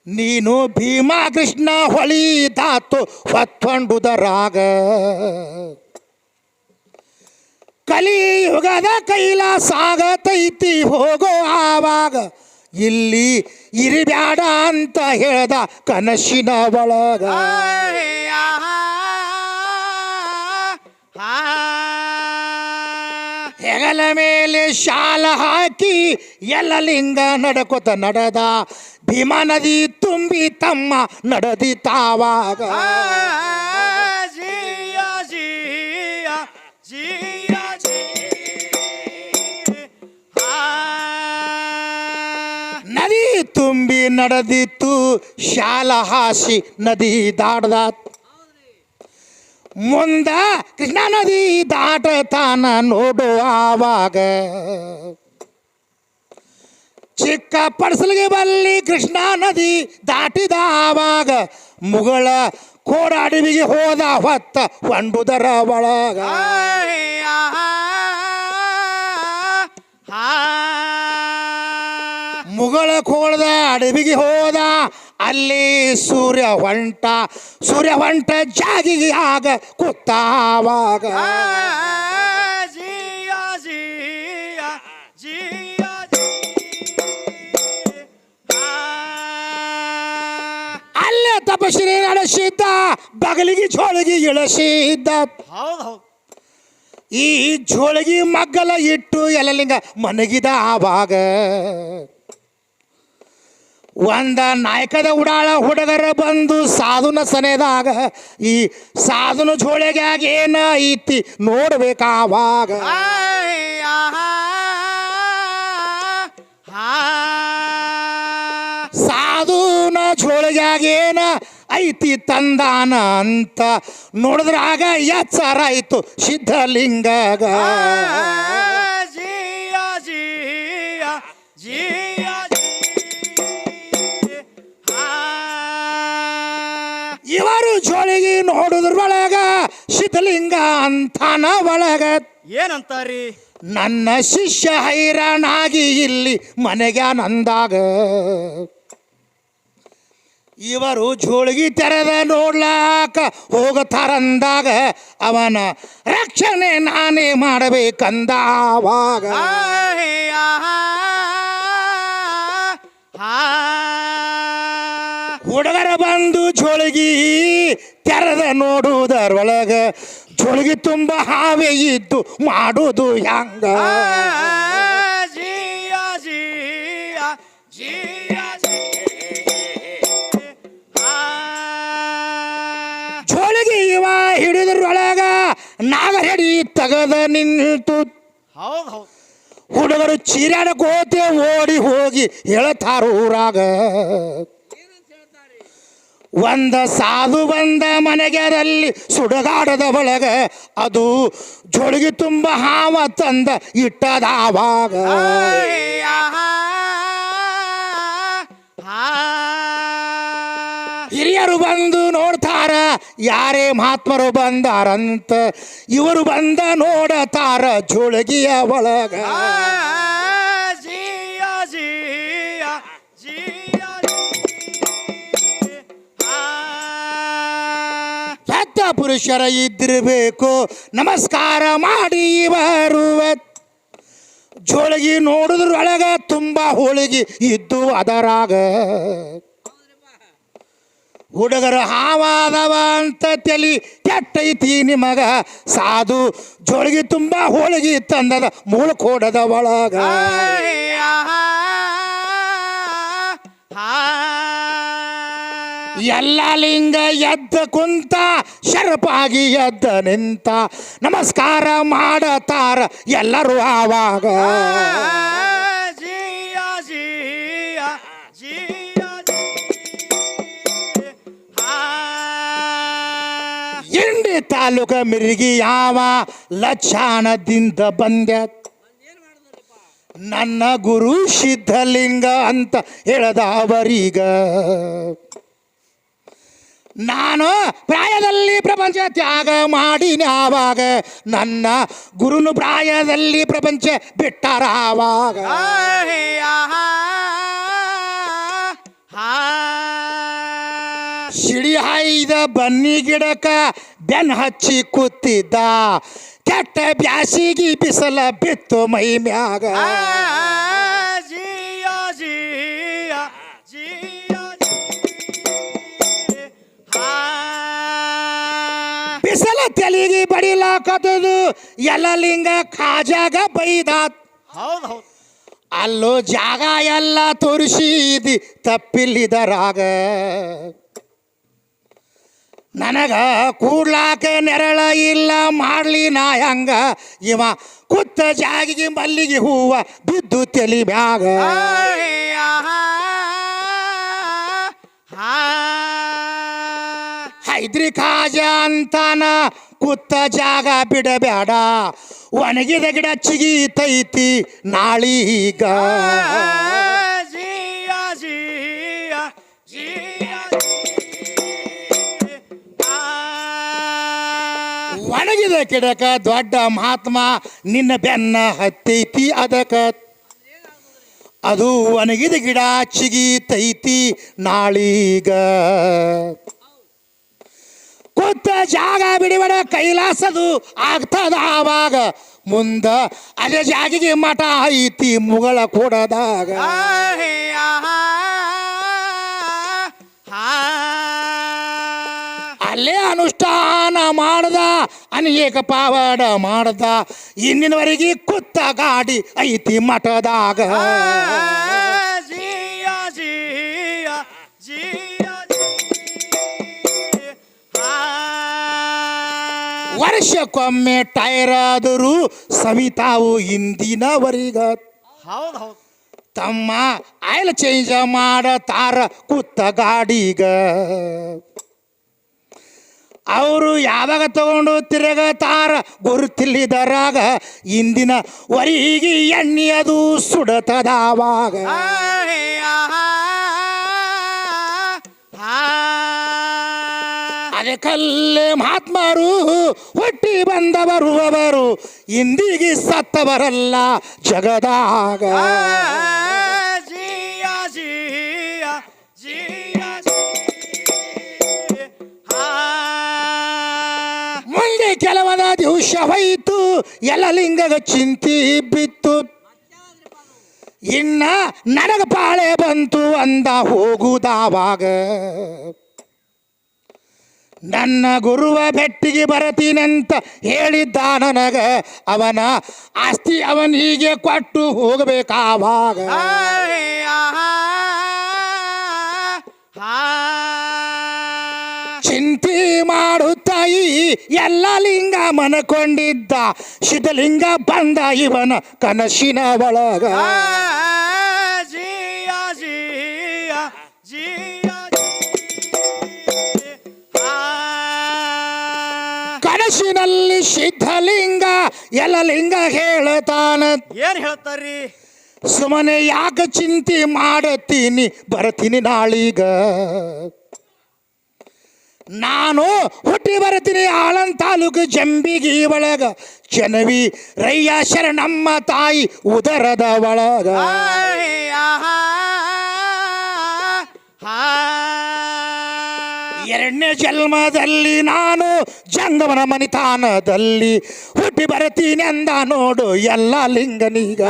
ನೀನು ಭೀಮಾ ಕೃಷ್ಣ ಹೊಳಿದಾತು ಹೊತ್ಕೊಂಡುದರಾಗ ಕಲಿಯುಗದ ಕೈಲಾಸಾಗತೈತಿ ಹೋಗೋ ಆವಾಗ ಇಲ್ಲಿ ಇರಿಬ್ಯಾಡ ಅಂತ ಹೇಳ್ದ ಕನಸಿನ ಒಳಗ ಹೆಗಲ ಮೇಲೆ ಶಾಲ ಹಾಕಿ ಎಲ್ಲ ಲಿಂಗ ನಡ್ಕೊತ ನಡೆದ ಭೀಮಾ ನದಿ ತುಂಬಿ ತಮ್ಮ ನಡೆದಿ ತಾವಾಗ ನದಿ ತುಂಬಿ ನಡೆದಿತ್ತು ಶಾಲ ಹಾಸಿ ನದಿ ದಾಡ್ದ ಮುಂದ ಕೃಷ್ಣಾ ನದಿ ದಾಟತಾನ ನೋಡುವಾಗ ಚಿಕ್ಕ ಪಡಸಲಿಗೆ ಬಲ್ಲಿ ಕೃಷ್ಣಾ ನದಿ ದಾಟಿದವಾಗ ಮುಗಳ ಕೋಡ ಅಡವಿಗೆ ಹೋದ ಹೊತ್ತ ಹೊಂಡುದರ ಒಳಗ ಮುಗಳ ಕೋಳದ ಅಡವಿಗೆ ಹೋದ ಅಲ್ಲಿ ಸೂರ್ಯ ಹೊಂಟ ಜಾಗಿಗೆ ಆಗ ಕೂತಾವಾಗ ಅಲ್ಲೇ ತಪಶ್ರೀ ನಡೆಸಿದ್ದ ಬಗಲಿಗೆ ಜೋಳಿಗೆ ಇಳಿಸಿದ್ದ ಈ ಜೋಳಿಗೆ ಮಗ್ಗಲ ಇಟ್ಟು ಎಲ್ಲಲಿಂಗ ಮನಗಿದ ಆವಾಗ ಒಂದ ನಾಯಕದ ಉಡಾಳ ಹುಡುಗರ ಬಂದು ಸಾಧುನ ಸನೆದಾಗ ಈ ಸಾಧುನ ಜೋಳಿಗ್ಯಾಗ ಏನ ಐತಿ ನೋಡ್ಬೇಕಾವಾಗ ಸಾಧುನ ಜೋಳಿಗ್ಯಾಗ ಏನ ಐತಿ ತಂದಾನ ಅಂತ ನೋಡಿದ್ರಾಗ ಎಚ್ಚರ ಆಯ್ತು ಸಿದ್ಧಲಿಂಗಗ ಇವರು ಜೋಳಿಗೆ ನೋಡುದ್ರೊಳಗ ಸಿದ್ಧಲಿಂಗ ಅಂತಾನ ಒಳಗ ಏನಂತಾರಿ ನನ್ನ ಶಿಷ್ಯ ಹೈರಾಣಾಗಿ ಇಲ್ಲಿ ಮನೆಗ್ಯಾನಂದಾಗ ಇವರು ಜೋಳಿಗೆ ತೆರೆದ ನೋಡ್ಲಾಕ ಹೋಗತಾರಂದಾಗ ಅವನ ರಕ್ಷಣೆ ನಾನೇ ಮಾಡಬೇಕಂದಾವಾಗ ಹುಡುಗರ ಬಂದು ಜೋಳಿಗೆ ತೆರೆದ ನೋಡುವುದರೊಳಗ ಜೋಳಿಗೆ ತುಂಬ ಹಾವೇ ಇದ್ದು ಮಾಡುವುದು ಹ್ಯಾಂಗ ಜೋಳಿಗೆ ಇವ ಹಿಡಿದ್ರೊಳಗ ನಾಗರಡಿ ತಗದ ನಿಂತು ಹುಡುಗರು ಚೀರಾಡ ಕೋತೆ ಓಡಿ ಹೋಗಿ ಹೇಳ್ತಾರೂರಾಗ ಒಂದ ಸಾಧು ಬಂದ ಮನೆಗೆರಲ್ಲಿ ಸುಡಗಾಡದ ಒಳಗ ಅದು ಜೋಳಿಗೆ ತುಂಬ ಹಾವ ತಂದ ಇಟ್ಟದಾವಾಗ ಹಿರಿಯರು ಬಂದು ನೋಡ್ತಾರ ಯಾರೇ ಮಹಾತ್ಮರು ಬಂದಾರಂತ ಇವರು ಬಂದ ನೋಡತಾರ ಜೋಳಿಗೆಯ ಒಳಗ ಪುರುಷರ ಇದ್ದಿರಬೇಕು ನಮಸ್ಕಾರ ಮಾಡಿ ಬರುವ ಜೋಳಿಗೆ ನೋಡಿದ್ರೊಳಗ ತುಂಬ ಹೋಳಿಗೆ ಇದ್ದು ಅದರಾಗ ಹುಡುಗರು ಹಾವಾದವ ಅಂತ ತಲಿ ಕೆಟ್ಟೈತಿ ನಿಮಗ ಸಾಧು ಜೋಳಿಗೆ ತುಂಬ ಹೋಳಿಗೆ ತಂದದ ಮೂಳ್ಕೋಡದ ಒಳಗ ಎಲ್ಲ ಲಿಂಗ ಎದ್ದ ಕುಂತ ಶರಪಾಗಿ ಎದ್ದ ನಿಂತ ನಮಸ್ಕಾರ ಮಾಡತಾರ ಎಲ್ಲರೂ ಆವಾಗ ಇಂಡಿ ತಾಲೂಕ ಮಿರ್ಗಿ ಯಾವ ಲಕ್ಷಾಣದಿಂದ ಬಂದ ನನ್ನ ಗುರು ಸಿದ್ಧಲಿಂಗ ಅಂತ ಹೇಳದ ಅವರೀಗ ನಾನು ಪ್ರಾಯದಲ್ಲಿ ಪ್ರಪಂಚ ತ್ಯಾಗ ಮಾಡಿನ ಆವಾಗ ನನ್ನ ಗುರುನು ಪ್ರಾಯದಲ್ಲಿ ಪ್ರಪಂಚ ಬಿಟ್ಟಾರ ಆವಾಗ ಸಿಡಿ ಹಾಯ್ದ ಬನ್ನಿ ಗಿಡಕ ಬೆನ್ ಹಚ್ಚಿ ಕೂತಿದ್ದ ಕೆಟ್ಟ ಬ್ಯಾಸಿಗಿ ಬಿಸಲ ಬಿತ್ತು ಮೈ ಮ್ಯಾಗ ಜಿಯ ಜಿಯ ಜಿಯ ಬಿಸಲ ತೆಲಿಗಿ ಬಡಿಲಾಕದು ಎಲ್ಲ ಲಿಂಗ ಖಾಜಾಗ ಬೈದಾತ್ ಹೌದು ಹೌದು ಅಲ್ಲೋ ಜಾಗ ಎಲ್ಲ ತೋರಿಸಿದಿ ತಪ್ಪಿಲ್ಲಿದರಾಗ ನನಗ ಕೂಡ್ಲಾಕ ನೆರಳ ಇಲ್ಲ ಮಾಡ್ಲಿ ನಾ ಹಂಗ ಇವ ಕುತ್ತ ಜಾಗಿಗೆ ಮಲ್ಲಿಗೆ ಹೂವ ಬಿದ್ದು ತೆಲಿ ಮ್ಯಾಗ ಹೈದ್ರಿ ಖಾಜ ಅಂತಾನ ಕುತ್ತ ಜಾಗ ಬಿಡಬೇಡ ಒಣಗಿದ ಗಿಡ ಚಿಗಿತೈತಿ ನಾಳೀಗ ಜಿಯ ಜಿಯ ಜಿಯ ಒಣಗಿದ ಗಿಡಕ ದೊಡ್ಡ ಮಹಾತ್ಮ ನಿನ್ನ ಬೆನ್ನ ಹತ್ತೈತಿ ಅದಕ್ಕ ಅದು ಒಣಗಿದ ಗಿಡ ಚಿಗಿತೈತಿ ನಾಳೀಗ ಕೂತ ಜಾಗ ಬಿಡಿಬೇಡ ಕೈಲಾಸದು ಆಗ್ತದ ಆವಾಗ ಮುಂದ ಅದೇ ಜಾಗಿಗೆ ಮಠ ಐತಿ ಮುಗಳ ಕೊಡದಾಗ ಅಲ್ಲೇ ಅನುಷ್ಠಾನ ಮಾಡ್ದ ಅನೇಕ ಪಾವಡ ಮಾಡ್ದ ಇನ್ನಿನವರೆಗೆ ಕುತ್ತ ಗಾಡಿ ಐತಿ ಮಠದಾಗ ಜಿಯ ಜಿಯ ಜಿಯ ವರ್ಷಕ್ಕೊಮ್ಮೆ ಟೈರ್ ಆದರೂ ಸವಿತಾವು ಇಂದಿನವರಿಗ ಹೌದು ಹೌದು ತಮ್ಮ ಆಯಿಲ್ ಚೇಂಜ್ ಮಾಡತಾರ ಕುತ್ತ ಗಾಡಿಗ ಅವರು ಯಾವಾಗ ತಗೊಂಡು ತಿರುಗತಾರ ಗುರುತಿಲ್ಲಿದರಾಗ ಇಂದಿನ ವರಿಗೆ ಎಣ್ಣೆ ಅದು ಸುಡತದಾವಾಗ ಅದಕ್ಕಲ್ಲೇ ಮಹಾತ್ಮರು ಹುಟ್ಟಿ ಬಂದವರು ಅವರು ಇಂದಿಗೆ ಸತ್ತವರಲ್ಲ ಜಗದಾಗ ಜಿಯ ಜಿಯ ಜಿಯ ಮುಂದೆ ಕೆಲವದ ದಿವಸ ಹೋಯಿತು ಎಲ್ಲ ಲಿಂಗಗ ಚಿಂತಿ ಬಿತ್ತು ಇನ್ನ ನನಗ ಪಾಳೆ ಬಂತು ಅಂದ ಹೋಗುದಾವಾಗ ನನ್ನ ಗುರುವ ಭೆಟ್ಟಿಗೆ ಬರತೀನಂತ ಹೇಳಿದ್ದ ನನಗ ಅವನ ಆಸ್ತಿ ಅವನಿಗೆ ಕೊಟ್ಟು ಹೋಗಬೇಕಾವಾಗ ಚಿಂತೆ ಮಾಡುತ್ತಾಯಿ ಎಲ್ಲ ಲಿಂಗ ಮನಕೊಂಡಿದ್ದ ಶಿವಲಿಂಗ ಬಂದ ಇವನ ಕನಸಿನ ಒಳಗ ಜಿಯ ಜಿಯ ಜಿಯ ಕನಸಿನಲ್ಲಿ ಸಿದ್ಧಲಿಂಗ ಎಲ್ಲ ಲಿಂಗ ಹೇಳತಾನ ಏನ್ ಹೇಳ್ತಾರ್ರಿ ಸುಮ್ಮನೆ ಯಾಕೆ ಚಿಂತೆ ಮಾಡತೀನಿ ಬರ್ತೀನಿ ನಾಳೀಗ ನಾನು ಹುಟ್ಟಿ ಬರ್ತೀನಿ ಆಳನ್ ತಾಲೂಕು ಜಂಬಿಗಿ ಒಳಗ ಚನವಿ ರಯ್ಯ ಶರಣಮ್ಮ ತಾಯಿ ಉದರದ ಒಳಗ ಎರಡನೇ ಜನ್ಮದಲ್ಲಿ ನಾನು ಜಂಗಮನ ಮನಿತಾನದಲ್ಲಿ ಹುಟ್ಟಿ ಬರ್ತೀನಿ ಅಂದ ನೋಡು ಎಲ್ಲ ಲಿಂಗನೀಗ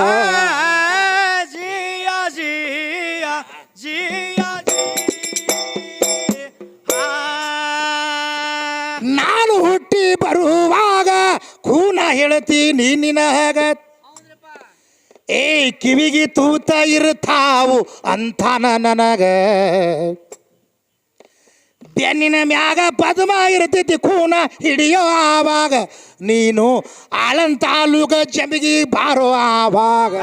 ಜಿಯ ಜಿಯ ಜಿಯ ನಾನು ಹುಟ್ಟಿ ಬರುವಾಗ ಕೂನ ಹೇಳ್ತೀನಿ ನಿನಗ ಏ ಕಿವಿಗೆ ತೂತ ಇರ್ತಾವು ಅಂತಾನ ನನಗ ಬೆನ್ನಿನ ಮ್ಯಾಗ ಪದ್ಮ ಇರ್ತೈತಿ ಕೂನ ಹಿಡಿಯೋ ಆವಾಗ ನೀನು ಆಳನ್ ತಾಲೂಕ ಜಂಬಿಗಿ ಬಾರೋ ಆವಾಗ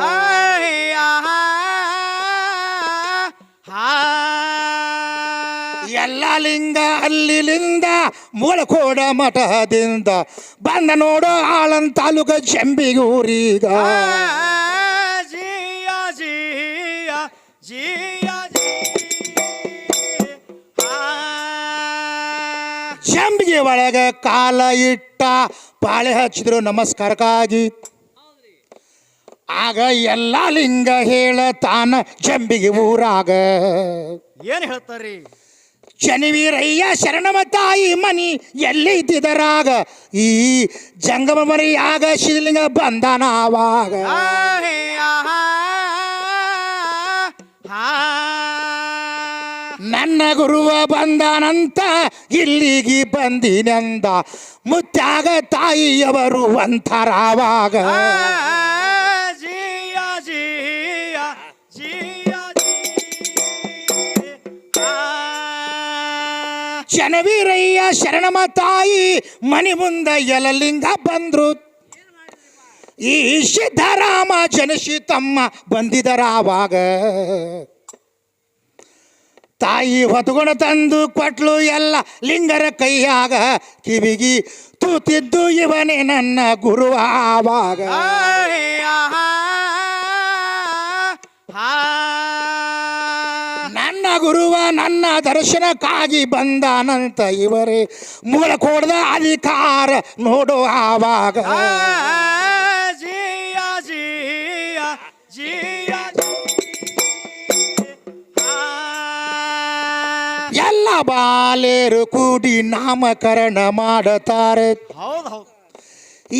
ಎಲ್ಲ ಲಿಂಗ ಅಲ್ಲಿಲಿಂದ ಮೂಲಕೋಡ ಮಠದಿಂದ ಬಂದ ನೋಡೋ ಆಳನ್ ತಾಲೂಕ ಜಂಬಿಗೂರೀಗ ಜಿಯ ಜಿಯ ಜಿಯ ಜಂಬಿಗೆ ಒಳಗ ಕಾಲ ಇಟ್ಟ ಪಾಳೆ ಹಚ್ಚಿದ್ರು ನಮಸ್ಕಾರಕ್ಕಾಗಿ ಆಗ ಎಲ್ಲ ಲಿಂಗ ಹೇಳತಾನ ಜಂಬಿಗೆ ಊರಾಗ ಏನ್ ಹೇಳ್ತಾರ್ರಿ ಶನಿವೀರಯ್ಯ ಶರಣಮ ತಾಯಿ ಮನಿ ಎಲ್ಲಿದ್ದಿದರಾಗ ಈ ಜಂಗಮ ಮರಿಯಾಗ ಶಿವಲಿಂಗ ಬಂದನಾವಾಗ ನನ್ನ ಗುರುವ ಬಂದನಂತ ಇಲ್ಲಿಗೆ ಬಂದಿನಂದ ಮುತ್ಯಾಗ ತಾಯಿಯವರು ಒಂಥರವಾಗ ಜಿಯ ಜಿಯ ಜಿಯ ಶನವೀರಯ್ಯ ಶರಣಮ ತಾಯಿ ಮನಿ ಮುಂದ ಯಲಲಿಂಗ ಬಂದ್ರು ಈ ಸಿದ್ದರಾಮ ಜನಶಿ ತಮ್ಮ ಬಂದಿದರಾವಾಗ ತಾಯಿ ಹೊತ್ಕೊಂಡು ತಂದು ಕೊಟ್ಲು ಎಲ್ಲ ಲಿಂಗರ ಕೈಯಾಗ ಕಿವಿಗಿ ತೂತಿದ್ದು ಇವನೇ ನನ್ನ ಗುರು ಆವಾಗ ನನ್ನ ಗುರುವ ನನ್ನ ದರ್ಶನಕ್ಕಾಗಿ ಬಂದಾನಂತ ಇವರೇ ಮೂಲ ಕೊಡದ ಅಧಿಕಾರ ನೋಡು ಆವಾಗ ಜಿಯ ಜಿಯ ಜಿಯ ಎಲ್ಲ ಬಾಲೇರು ಕೂಡಿ ನಾಮಕರಣ ಮಾಡುತ್ತಾರೆ ಹೌದು ಹೌದು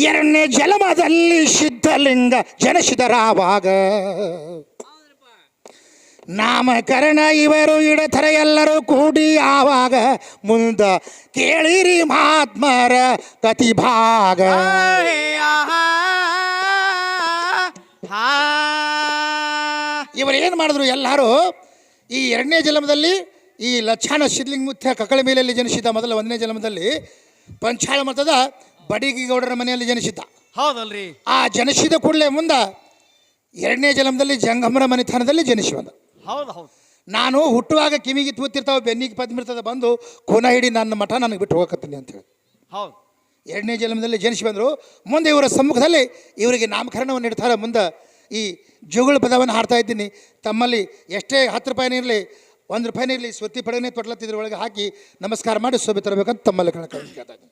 ಎರಡನೇ ಜನ್ಮದಲ್ಲಿ ಸಿದ್ಧಲಿಂಗ ಜನಿಸಿದರಾವಾಗ ನಾಮಕರಣ ಇವರು ಇಡತರ ಎಲ್ಲರೂ ಕೂಡಿ ಆವಾಗ ಮುಂದ ಕೇಳಿರಿ ಮಹಾತ್ಮರ ಕತಿಭಾಗ ಇವರು ಏನು ಮಾಡಿದ್ರು ಎಲ್ಲರೂ ಈ ಎರಡನೇ ಜನ್ಮದಲ್ಲಿ ಈ ಲಕ್ಷಣ ಸಿದ್ಧಲಿಂಗ ಮುತ್ಯ ಕಕ್ಕಳ ಮೇಲೆಯಲ್ಲಿ ಜನಿಸಿದ್ದ ಮೊದಲ ಒಂದನೇ ಜನ್ಮದಲ್ಲಿ ಪಂಚಾಳ ಮತದ ಬಡಿಗಿಗೌಡರ ಮನೆಯಲ್ಲಿ ಜನಿಸಿದ್ದ ಹೌದಲ್ರಿ ಆ ಜನಿಸಿದ ಕೂಡಲೇ ಮುಂದೆ ಎರಡನೇ ಜನ್ಮದಲ್ಲಿ ಜಂಗಮರ ಮನೆತನದಲ್ಲಿ ಜನಿಸಿ ಬಂದ ಹೌದು ಹೌದು ನಾನು ಹುಟ್ಟುವಾಗ ಕಿವಿಗೆ ತೂತಿರ್ತಾವೆ ಬೆನ್ನಿಗೆ ಪದ್ಮಿರ್ತದೆ ಬಂದು ಕೋನ ಹಿಡಿ ನನ್ನ ಮಠ ನನಗೆ ಬಿಟ್ಟು ಹೋಗಕತ್ತೀನಿ ಅಂತೇಳಿ ಹೌದು ಎರಡನೇ ಜನ್ಮದಲ್ಲಿ ಜನಿಸಿ ಬಂದರು ಮುಂದೆ ಇವರ ಸಮ್ಮುಖದಲ್ಲಿ ಇವರಿಗೆ ನಾಮಕರಣವನ್ನು ಇಡ್ತಾರೆ ಮುಂದೆ ಈ ಜೋಗುಳ ಪದವನ್ನು ಹಾಡ್ತಾ ಇದ್ದೀನಿ ತಮ್ಮಲ್ಲಿ ಎಷ್ಟೇ 10 ರೂಪಾಯಿನೇ ಇರಲಿ 1 ರೂಪಾಯಿನೇ ಇರಲಿ ಸ್ವತ್ತಿ ಪಡೆನೇ ತೊಟ್ಲತ್ತಿದ್ರ ಒಳಗೆ ಹಾಕಿ ನಮಸ್ಕಾರ ಮಾಡಿ ಶೋಭೆ ತರಬೇಕಂತ ತಮ್ಮಲ್ಲಿ ಕೇಳ್ತಾ ಇದ್ದೀನಿ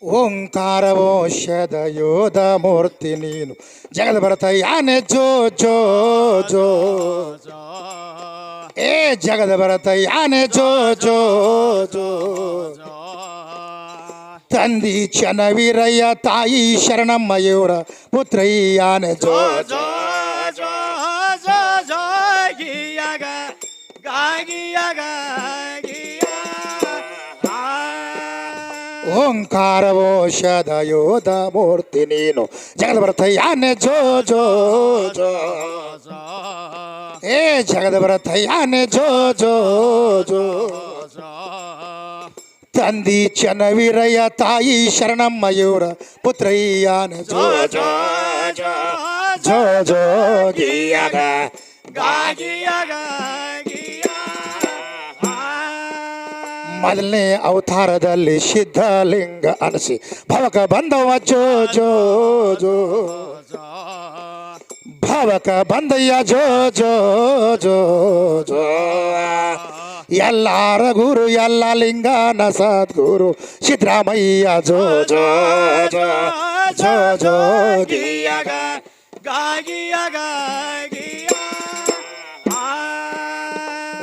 ಓಂಕಾರವೋಷದ ಯೋಧ ಮೂರ್ತಿ ನೀನು ಜಗದ ಭರತ ಯಾನೆ ಜೋ ಜೋ ಜೋ ಏ ಜಗದ ಭರತ ಯಾನೆ ಜೋ ಜೋ ಜೋ ತಂದಿ ಚನವೀರಯ್ಯ ತಾಯಿ ಶರಣಮ್ಮ ಇವರ ಪುತ್ರಯ್ಯಾನೆ ಜೋ ಜೋ ಜೋ ಜೋ ಜೋ ಗಿಯಗ ಗಾಗಿಯಗ ಓಂಕಾರವೋಷದ ಯೋಧ ಮೂರ್ತಿ ನೀನು ಜಗದ ಭರತಯ್ಯಾನೆ ಜೋ ಜೋ ಜೋ ಏ ಜಗದ ಭರತಯ್ಯಾನೆ ಜೋ ಜೋ ಜೋ ತಂದಿ ಚನವೀರಯ್ಯ ತಾಯಿ ಶರಣಮ್ಮ ಇವರ ಪುತ್ರಯ್ಯಾನೆ ಜೋ ಜೋ ಜೋ ಜೋ ಜೋ ಗಿಯಗ ಗಾಗಿಯಗ ಮೊದಲನೇ ಅವತಾರದಲ್ಲಿ ಸಿದ್ಧಲಿಂಗ ಅನಸಿ ಭವಕ ಬಂದವ ಜೋ ಜೋ ಜೋ ಭವಕ ಬಂದಯ್ಯ ಜೋ ಜೋ ಜೋ ಜೋ ಎಲ್ಲಾರ ಗುರು ಎಲ್ಲ ಲಿಂಗನ ಸದ್ಗುರು ಸಿದ್ದರಾಮಯ್ಯ ಜೋ ಜೋ ಜೋ ಜೋ ಜೋ ಗಿಯಗ ಗಾಗಿಯಗ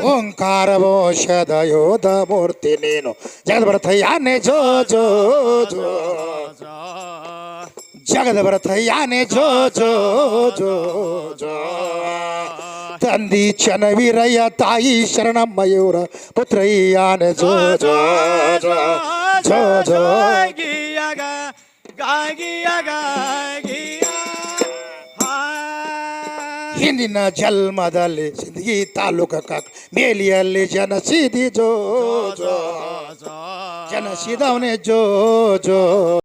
ಓಂಕಾರವೋಷದ ಯೋಧ ಮೂರ್ತಿ ನೀನು ಜಗದ ಭರತಯ್ಯಾನೆ ಜೋ ಜೋ ಜೋ ಜಗದ ಭರತಯ್ಯಾನೆ ಜೋ ಜೋ ಜೋ ಜೋ ತಂದಿ ಚನವೀರಯ್ಯ ತಾಯಿ ಶರಣಮ್ಮ ಇವರ ಪುತ್ರಯ್ಯಾನೆ ಜೋ ಜೋ ಜೋ ಜೋ ಜೋ ಗಿಯಗ ಗಾಗಿಯಗ ಹಿಂದಿನ ಜನ್ಮದಲ್ಲಿ ಸಿಂದಗಿ ತಾಲೂಕ ಮೇಲಿಯಲ್ಲಿ ಜನಸಿದಿ ಜೋ ಜೋ ಜನಸಿದವನೇ ಜೋ ಜೋ